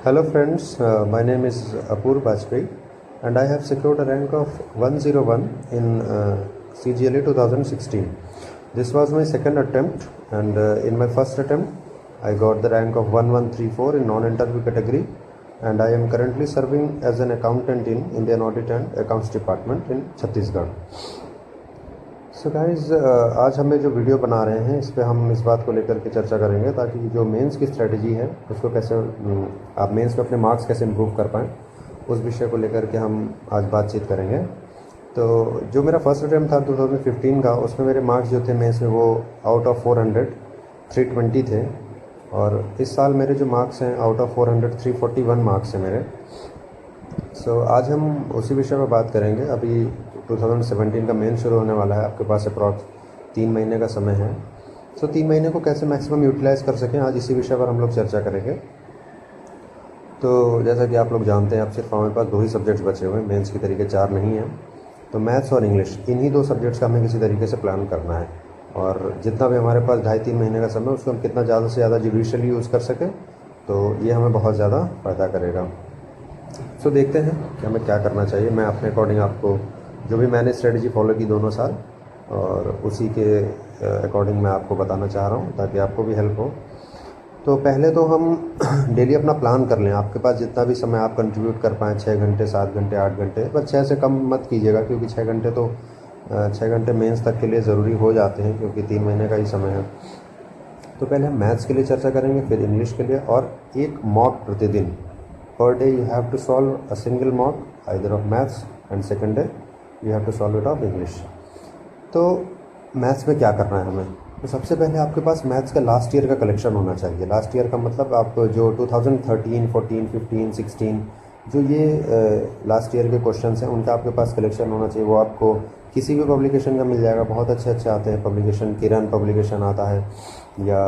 Hello friends, my name is Apoor Bajpai and I have secured a rank of 101 in CGLE 2016. This was my second attempt and in my first attempt I got the rank of 1134 in non-interview category and I am currently serving as an accountant in Indian Audit and Accounts Department in Chhattisgarh. So guys आज हमें जो video बना रहे हैं इस पे हम इस बात को लेकर के चर्चा करेंगे ताकि जो मेंस की स्ट्रेटजी है उसको कैसे आप मेंस में अपने मार्क्स कैसे इम्प्रूव कर पाएँ उस विषय को लेकर के हम आज बातचीत करेंगे। तो जो मेरा फर्स्ट अटैम्प्ट था 2015 का, उसमें मेरे मार्क्स जो थे मेंस में वो आउट ऑफ 400 320 थे और इस साल मेरे जो मार्क्स हैं आउट ऑफ 400 341 मार्क्स हैं मेरे। सो आज हम उसी विषय पर बात करेंगे। अभी 2017 का मेन शुरू होने वाला है, आपके पास अप्रॉक्स 3 महीने का समय है। सो 3 महीने को कैसे मैक्सिमम यूटिलाइज़ कर सकें, आज इसी विषय पर हम लोग चर्चा करेंगे। तो जैसा कि आप लोग जानते हैं, अब सिर्फ हमारे पास 2 ही सब्जेक्ट्स बचे हुए हैं, मेंस की तरीके 4 नहीं हैं। तो मैथ्स और इंग्लिश, इन्हीं 2 सब्जेक्ट्स का हमें किसी तरीके से प्लान करना है और जितना भी हमारे पास 2.5-3 महीने का समय, उसको हम कितना ज़्यादा से ज़्यादा जुडिशियली यूज़ कर सकें तो ये हमें बहुत ज़्यादा फ़ायदा करेगा। सो देखते हैं कि हमें क्या करना चाहिए। मैं अपने अकॉर्डिंग आपको जो भी मैंने स्ट्रेटजी फॉलो की दोनों साल और उसी के अकॉर्डिंग मैं आपको बताना चाह रहा हूँ ताकि आपको भी हेल्प हो। तो पहले तो हम डेली अपना प्लान कर लें। आपके पास जितना भी समय आप कंट्रीब्यूट कर पाएँ, 6 घंटे 7 घंटे 8 घंटे, पर 6 से कम मत कीजिएगा क्योंकि 6 घंटे तो 6 घंटे मेंस तक के लिए ज़रूरी हो जाते हैं क्योंकि 3 महीने का ही समय है। तो पहले हम मैथ्स के लिए चर्चा करेंगे, फिर इंग्लिश के लिए, और एक मॉक प्रतिदिन। Per day you have to solve a single mock either of maths and second day you have to solve it of English. तो मैथ्स में क्या करना है हमें? तो सबसे पहले आपके पास मैथ्स का लास्ट ईयर का कलेक्शन होना चाहिए। लास्ट ईयर का मतलब आप जो 2013, 14, 15, 16 जो ये लास्ट ईयर के क्वेश्चंस हैं उनका आपके पास कलेक्शन होना चाहिए। वो आपको किसी भी पब्लिकेशन का मिल जाएगा, बहुत अच्छे अच्छे आते हैं पब्लिकेशन। किरण पब्लिकेशन आता है या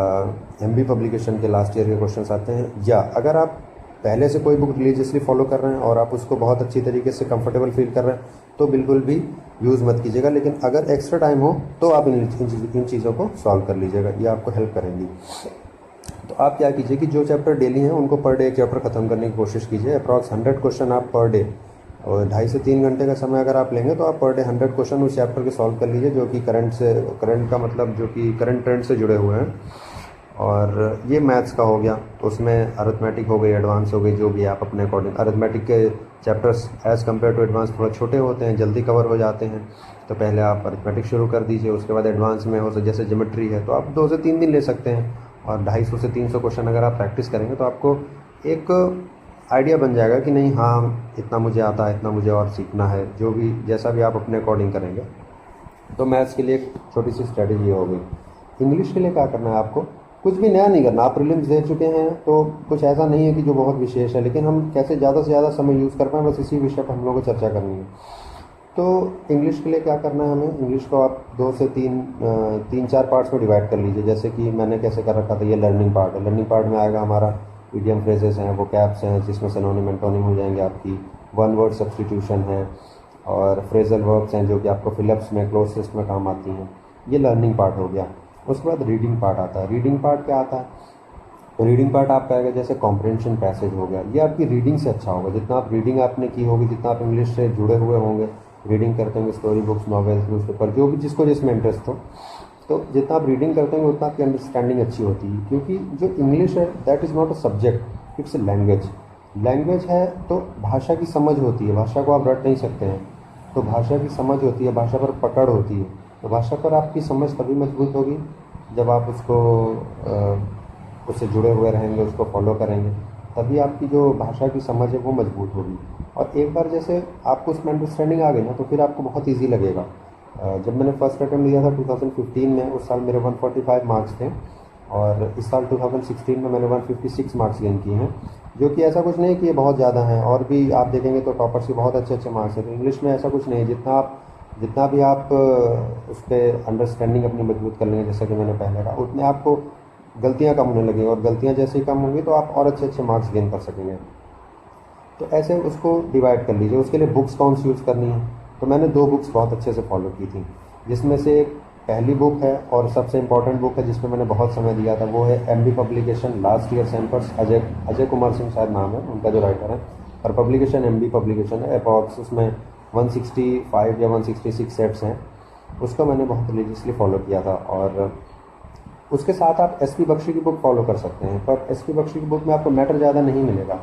MB पब्लिकेशन के लास्ट ईयर के क्वेश्चंस आते हैं। या अगर आप पहले से कोई बुक रिलीजियसली फॉलो कर रहे हैं और आप उसको बहुत अच्छी तरीके से कंफर्टेबल फील कर रहे हैं तो बिल्कुल भी यूज़ मत कीजिएगा, लेकिन अगर एक्स्ट्रा टाइम हो तो आप इन चीज़ों को सॉल्व कर लीजिएगा, ये आपको हेल्प करेंगी। तो आप क्या कीजिए कि जो चैप्टर डेली हैं उनको पर डे एक चैप्टर ख़त्म करने की कोशिश कीजिए। अप्रॉक्स 100 क्वेश्चन आप पर डे, और 2.5 से 3 घंटे का समय अगर आप लेंगे तो आप पर डे 100 क्वेश्चन उस चैप्टर के सॉल्व कर लीजिए जो कि करंट का मतलब जो कि करंट ट्रेंड से जुड़े हुए हैं। और ये मैथ्स का हो गया, तो उसमें अरिथमेटिक हो गई, एडवांस हो गई, जो भी आप अपने अकॉर्डिंग। अरिथमेटिक के chapters as compare to advance थोड़ा छोटे होते हैं, जल्दी कवर हो जाते हैं। तो पहले आप अरिथमेटिक शुरू कर दीजिए, उसके बाद एडवांस में हो, जैसे ज्योमेट्री है तो आप 2 से 3 दिन ले सकते हैं। और 250 से 300 क्वेश्चन अगर आप प्रैक्टिस करेंगे तो आपको एक आइडिया बन जाएगा कि नहीं, हाँ इतना मुझे आता है, इतना मुझे और सीखना है, जो भी जैसा भी आप अपने अकॉर्डिंग करेंगे। तो मैथ्स के लिए एक छोटी सी स्ट्रैटेजी हो गई। इंग्लिश के लिए क्या करना है आपको? कुछ भी नया नहीं करना। आप प्रीलिम्स दे चुके हैं तो कुछ ऐसा नहीं है कि जो बहुत विशेष है, लेकिन हम कैसे ज़्यादा से ज़्यादा समय यूज़ कर पाएँ, बस इसी विषय पर हम लोगों को चर्चा करनी है। तो इंग्लिश के लिए क्या करना है हमें? इंग्लिश को आप 2 से 3-4 पार्ट्स में डिवाइड कर लीजिए। जैसे कि मैंने कैसे कर रखा था, ये लर्निंग पार्ट है। लर्निंग पार्ट में आएगा हमारा इडियम फ्रेजेस हैं, वोकैब्स हैं जिसमें सिनोनिम एंटोनिम हो जाएंगे आपकी, वन वर्ड सब्स्टिट्यूशन है और फ्रेजल वर्ब्स हैं जो कि आपको फिलअप्स में, क्लोज में काम आती हैं। ये लर्निंग पार्ट हो गया। उसके बाद रीडिंग पार्ट आता है। रीडिंग पार्ट क्या आता है? रीडिंग पार्ट आपका आएगा जैसे कॉम्प्रिहेंशन पैसेज हो गया, ये आपकी रीडिंग से अच्छा होगा। जितना आप रीडिंग आपने की होगी, जितना आप इंग्लिश से जुड़े हुए होंगे, रीडिंग करते होंगे, स्टोरी बुक्स, नॉवेल्स, न्यूज़पेपर, जो भी जिसको जिसमें इंटरेस्ट हो, तो जितना आप रीडिंग करते हैं उतना आपकी अंडरस्टैंडिंग अच्छी होती है। क्योंकि जो इंग्लिश है that is not a subject, it's a language. Language है तो भाषा की समझ होती है, भाषा को आप रट नहीं सकते हैं। तो भाषा की समझ होती है, भाषा पर पकड़ होती है। तो भाषा पर आपकी समझ तभी मजबूत होगी जब आप उससे जुड़े हुए रहेंगे, उसको फॉलो करेंगे, तभी आपकी जो भाषा की समझ है वो मजबूत होगी। और एक बार जैसे आपको उसमें अंडरस्टैंडिंग आ गई ना तो फिर आपको बहुत ईजी लगेगा। जब मैंने फर्स्ट अटैम्प्ट लिया था 2015 में, उस साल मेरे 145 मार्क्स थे और इस साल 2016 में मैंने 156 मार्क्स गेन किए हैं, जो कि ऐसा कुछ नहीं कि ये बहुत ज़्यादा हैं। और भी आप देखेंगे तो टॉपर्स के बहुत अच्छे अच्छे मार्क्स हैं। तो इंग्लिश में ऐसा कुछ नहीं है, जितना भी आप उस पर अंडरस्टैंडिंग अपनी मजबूत कर लेंगे, जैसा कि मैंने पहले कहा, उतने आपको गलतियां कम होने लगेंगी और गलतियां जैसे ही कम होंगी तो आप और अच्छे अच्छे मार्क्स गेन कर सकेंगे। तो ऐसे उसको डिवाइड कर लीजिए। उसके लिए बुक्स कौन सी यूज़ करनी है? तो मैंने 2 बुक्स बहुत अच्छे से फॉलो की थी, जिसमें से पहली बुक है और सबसे इम्पोर्टेंट बुक है जिसमें मैंने बहुत समय दिया था, वो है एमबी पब्लिकेशन लास्ट ईयर सैम्पर्स। अजय अजय कुमार सिंह शायद नाम है उनका जो राइटर है, और पब्लिकेशन एमबी पब्लिकेशन है। अप्रॉक्स उसमें 165 या 166 सेट्स हैं। उसको मैंने बहुत रिलीजियसली फॉलो किया था। और उसके साथ आप एसपी बख्शी की बुक फॉलो कर सकते हैं, पर एसपी बख्शी की बुक में आपको मैटर ज़्यादा नहीं मिलेगा।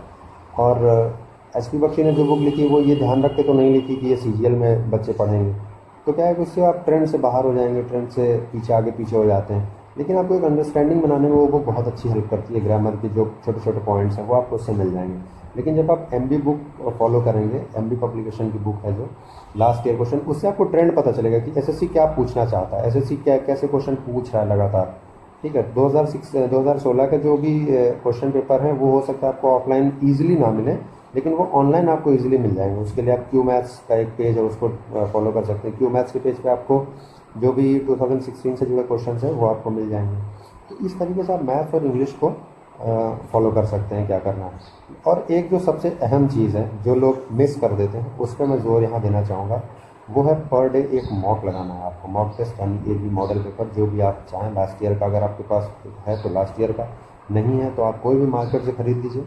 और एसपी बख्शी ने जो बुक लिखी वो ये ध्यान रख के तो नहीं लिखी कि ये सीजीएल में बच्चे पढ़ेंगे, तो क्या है कि उससे आप ट्रेंड से बाहर हो जाएंगे, ट्रेंड से पीछे आगे पीछे हो जाते हैं। लेकिन आपको एक अंडरस्टैंडिंग बनाने में वो बुक बहुत अच्छी हेल्प करती है। ग्रामर के जो छोटे छोटे पॉइंट्स हैं वो आपको उससे मिल जाएंगे। लेकिन जब आप एमबी बुक फॉलो करेंगे, एमबी पब्लिकेशन की बुक है जो लास्ट ईयर क्वेश्चन, उससे आपको ट्रेंड पता चलेगा कि एसएससी क्या पूछना चाहता है, एसएससी क्या कैसे क्वेश्चन पूछ रहा है लगातार। ठीक है, 2016 के जो भी क्वेश्चन पेपर हैं वो हो सकता है आपको ऑफलाइन ईजिली ना मिले, लेकिन वो ऑनलाइन आपको इजीली मिल जाएंगे। उसके लिए आप क्यू मैथ्स का एक पेज है, उसको फॉलो कर सकते हैं। क्यू मैथ्स के पेज पे आपको जो भी 2016 से जुड़े क्वेश्चंस हैं वो आपको मिल जाएंगे। तो इस तरीके से आप मैथ्स और इंग्लिश को फॉलो कर सकते हैं क्या करना है। और एक जो सबसे अहम चीज़ है जो लोग मिस कर देते हैं, उस पर मैं जोर यहाँ देना चाहूँगा, वो है पर डे एक मॉक लगाना है आपको। मॉक टेस्ट यानी एक भी मॉडल पेपर जो भी आप चाहें लास्ट ईयर का, अगर आपके पास है तो लास्ट ईयर का, नहीं है तो आप कोई भी मार्केट से ख़रीद लीजिए।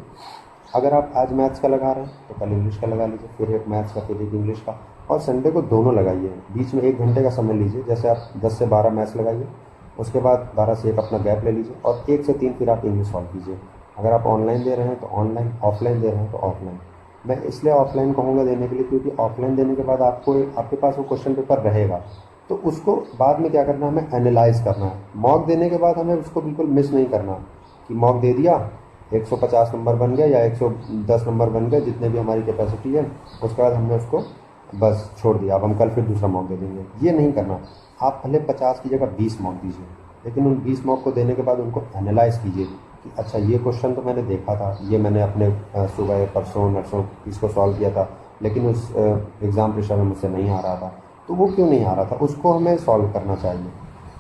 अगर आप आज मैथ्स का लगा रहे हैं तो कल इंग्लिश का लगा लीजिए, फिर एक मैथ्स का फिर एक इंग्लिश का, और संडे को दोनों लगाइए। बीच में 1 घंटे का समय लीजिए, जैसे आप 10 से 12 मैथ्स लगाइए, उसके बाद 12 से 1 अपना गैप ले लीजिए, और 1 से 3 फिर आप इंग्लिश सॉल्व कीजिए। अगर आप ऑनलाइन दे रहे हैं तो ऑनलाइन, ऑफलाइन दे रहे हैं तो ऑफलाइन। मैं इसलिए ऑफलाइन कहूँगा देने के लिए क्योंकि ऑफलाइन देने के बाद आपके पास वो क्वेश्चन पेपर रहेगा, तो उसको बाद में क्या करना है, हमें एनालाइज करना है। मॉक देने के बाद हमें उसको बिल्कुल मिस नहीं करना कि मॉक दे दिया, 150 नंबर बन गया या 110 नंबर बन गए, जितने भी हमारी कैपेसिटी है, उसके बाद हमने उसको बस छोड़ दिया, अब हम कल फिर दूसरा मॉक दे देंगे। ये नहीं करना। आप भले 50 की जगह 20 मॉक दीजिए, लेकिन उन 20 मॉक को देने के बाद उनको एनालाइज कीजिए कि अच्छा ये क्वेश्चन तो मैंने देखा था, ये मैंने अपने सुबह परसों नरसों इसको सॉल्व किया था, लेकिन उस एग्ज़ाम प्रेशर में मुझसे नहीं आ रहा था, तो वो क्यों नहीं आ रहा था, उसको हमें सॉल्व करना चाहिए।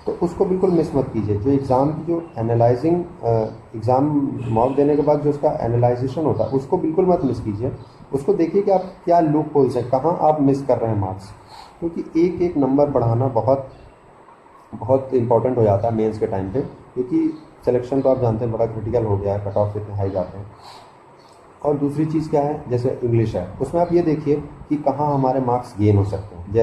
तो उसको बिल्कुल मिस मत कीजिए। जो एग्ज़ाम की जो एनालाइजिंग एग्ज़ाम मॉक देने के बाद जो उसका एनालाइजेशन होता है उसको बिल्कुल मत मिस कीजिए। उसको देखिए कि आप क्या लूप होल्स हैं, कहाँ आप मिस कर रहे हैं मार्क्स, क्योंकि एक एक नंबर बढ़ाना बहुत बहुत इंपॉर्टेंट हो जाता है मेंस के टाइम पे, क्योंकि सिलेक्शन तो आप जानते हैं बड़ा क्रिटिकल हो गया है, कट ऑफ इतने हाई जाते हैं। और दूसरी चीज़ क्या है, जैसे इंग्लिश है, उसमें आप ये देखिए कि कहाँ हमारे मार्क्स गेन हो सकते हैं।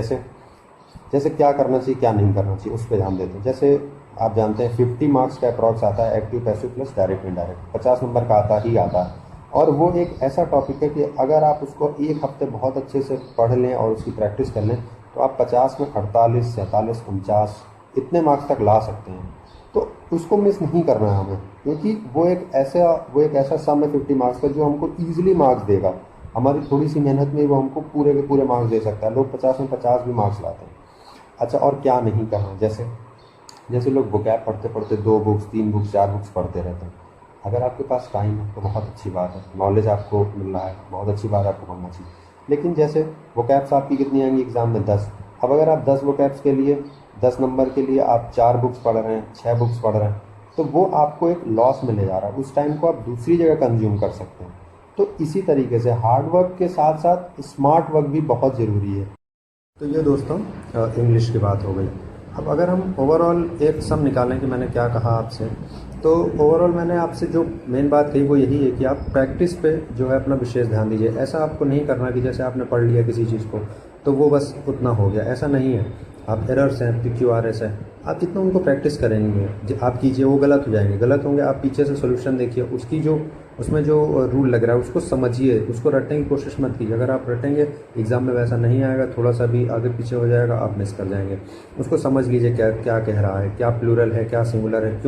जैसे क्या करना चाहिए क्या नहीं करना चाहिए, उस पर ध्यान देते हैं। जैसे आप जानते हैं 50 मार्क्स का अप्रॉक्स आता है active passive plus direct indirect, 50 number का आता ही आता है। और वो एक ऐसा टॉपिक है कि अगर आप उसको एक हफ्ते बहुत अच्छे से पढ़ लें और उसकी प्रैक्टिस कर लें तो आप 50 में 48, 47, 49 इतने मार्क्स तक ला सकते हैं। तो उसको मिस नहीं करना है हमें, क्योंकि वो एक ऐसा सम है 50 मार्क्स का जो हमको ईजिली मार्क्स देगा। हमारी थोड़ी सी मेहनत में वो हमको पूरे के पूरे मार्क्स दे सकता है। लोग 50 में 50 भी मार्क्स लाते हैं। अच्छा, और क्या नहीं करना, जैसे लोग वोकैब पढ़ते पढ़ते 2 बुक्स 3 बुक्स 4 बुक्स पढ़ते रहते हैं। अगर आपके पास टाइम है तो बहुत अच्छी बात है, नॉलेज आपको मिल रहा है, बहुत अच्छी बात है, आपको पढ़ना चाहिए। लेकिन जैसे वोकैब्स आपकी कितनी आएंगी एग्ज़ाम में, 10। अब अगर आप 10 वोकैब्स के लिए 10 नंबर के लिए आप 4 बुक्स पढ़ रहे हैं, 6 बुक्स पढ़ रहे हैं, तो वो आपको एक लॉस में ले जा रहा है। उस टाइम को आप दूसरी जगह कंज्यूम कर सकते हैं। तो इसी तरीके से हार्ड वर्क के साथ साथ स्मार्ट वर्क भी बहुत ज़रूरी है। तो ये दोस्तों इंग्लिश की बात हो गई। अब अगर हम ओवरऑल एक सम निकालें कि मैंने क्या कहा आपसे, तो ओवरऑल मैंने आपसे जो मेन बात कही वो यही है कि आप प्रैक्टिस पे जो है अपना विशेष ध्यान दीजिए। ऐसा आपको नहीं करना कि जैसे आपने पढ़ लिया किसी चीज़ को तो वो बस उतना हो गया, ऐसा नहीं है। आप एरर्स हैं, PQRS है, आप जितना उनको प्रैक्टिस करेंगे आप कीजिए वो गलत हो जाएंगे। गलत होंगे आप पीछे से सोल्यूशन देखिए, उसमें जो रूल लग रहा है उसको समझिए, उसको रटने की कोशिश मत कीजिए। अगर आप रटेंगे एग्ज़ाम में वैसा नहीं आएगा, थोड़ा सा भी आगे पीछे हो जाएगा, आप मिस कर जाएंगे। उसको समझ लीजिए क्या क्या कह रहा है, क्या प्लूरल है क्या सिंगुलर है,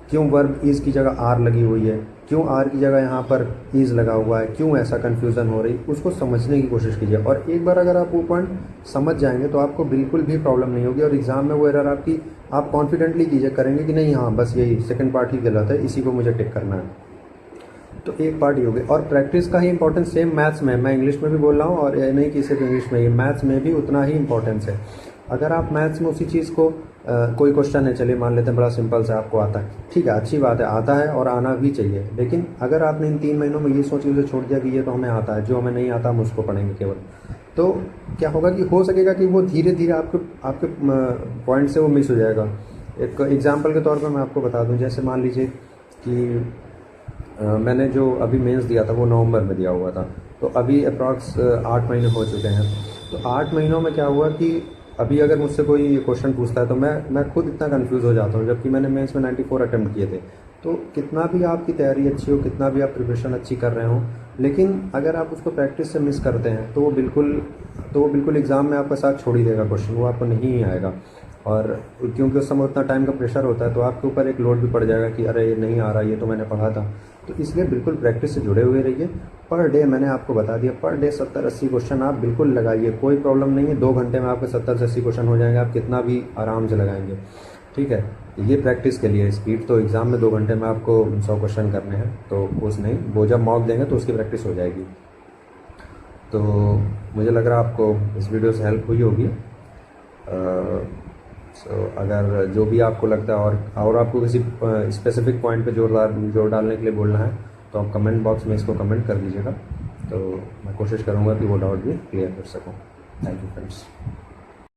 क्यों वर्ब इज़ की जगह आर लगी हुई है, क्यों आर की जगह यहाँ पर इज़ लगा हुआ है, क्यों ऐसा कन्फ्यूज़न हो रही, उसको समझने की कोशिश कीजिए। और एक बार अगर आप वो पॉइंट समझ जाएंगे तो आपको बिल्कुल भी प्रॉब्लम नहीं होगी, और एग्ज़ाम में वो एरर आप कॉन्फिडेंटली कीजिए करेंगे कि नहीं, हाँ बस यही सेकंड पार्ट ही गलत है, इसी को मुझे टिक करना है। तो एक पार्ट ही हो गई। और प्रैक्टिस का ही इंपॉर्टेंस सेम मैथ्स में, मैं इंग्लिश में भी बोल रहा हूँ और ये नहीं कि सिर्फ इंग्लिश में, ये मैथ्स में भी उतना ही इंपॉर्टेंस है। अगर आप मैथ्स में उसी चीज़ को कोई क्वेश्चन है, चलिए मान लेते हैं बड़ा सिंपल सा आपको आता है, ठीक है अच्छी बात है, आता है और आना भी चाहिए। लेकिन अगर आपने इन 3 महीनों में ये सोच के उसे छोड़ दिया कि ये तो हमें आता है, जो हमें नहीं आता हम उसको पढ़ेंगे केवल, तो क्या होगा कि हो सकेगा कि वो धीरे धीरे आपके आपके पॉइंट से वो मिस हो जाएगा। एक एग्जांपल के तौर पर मैं आपको बता दूं, जैसे मान लीजिए कि मैंने जो अभी मेंस दिया था वो नवंबर में दिया हुआ था, तो अभी अप्रॉक्स 8 महीने हो चुके हैं। तो 8 महीनों में क्या हुआ कि अभी अगर मुझसे कोई क्वेश्चन पूछता है तो मैं खुद इतना कंफ्यूज हो जाता हूँ, जबकि मैंने मेंस में 94 अटेम्प्ट किए थे। तो कितना भी आपकी तैयारी अच्छी हो, कितना भी आप प्रिपरेशन अच्छी कर रहे हो, लेकिन अगर आप उसको प्रैक्टिस से मिस करते हैं तो वो बिल्कुल एग्ज़ाम में आपका साथ छोड़ ही देगा क्वेश्चन, वो आपको नहीं ही आएगा। और क्योंकि उस समय उतना टाइम का प्रेशर होता है तो आपके ऊपर एक लोड भी पड़ जाएगा कि अरे ये नहीं आ रहा, ये तो मैंने पढ़ा था। तो इसलिए बिल्कुल प्रैक्टिस से जुड़े हुए रहिए। पर डे मैंने आपको बता दिया, पर डे 70-80 क्वेश्चन आप बिल्कुल लगाइए, कोई प्रॉब्लम नहीं है। 2 घंटे में आपके 70 से 80 क्वेश्चन हो जाएंगे, आप कितना भी आराम से लगाएंगे। ठीक है, ये प्रैक्टिस के लिए। स्पीड तो एग्ज़ाम में 2 घंटे में आपको 100 क्वेश्चन करने हैं, तो कुछ नहीं, वो जब मॉक देंगे तो उसकी प्रैक्टिस हो जाएगी। तो मुझे लग रहा है आपको इस वीडियो से हेल्प हुई होगी। अगर जो भी आपको लगता है और आपको किसी स्पेसिफिक पॉइंट पे जोर डालने के लिए बोलना है तो आप कमेंट बॉक्स में इसको कमेंट कर दीजिएगा, तो मैं कोशिश करूँगा कि वो डाउट भी क्लियर कर सकूँ। Thank you friends.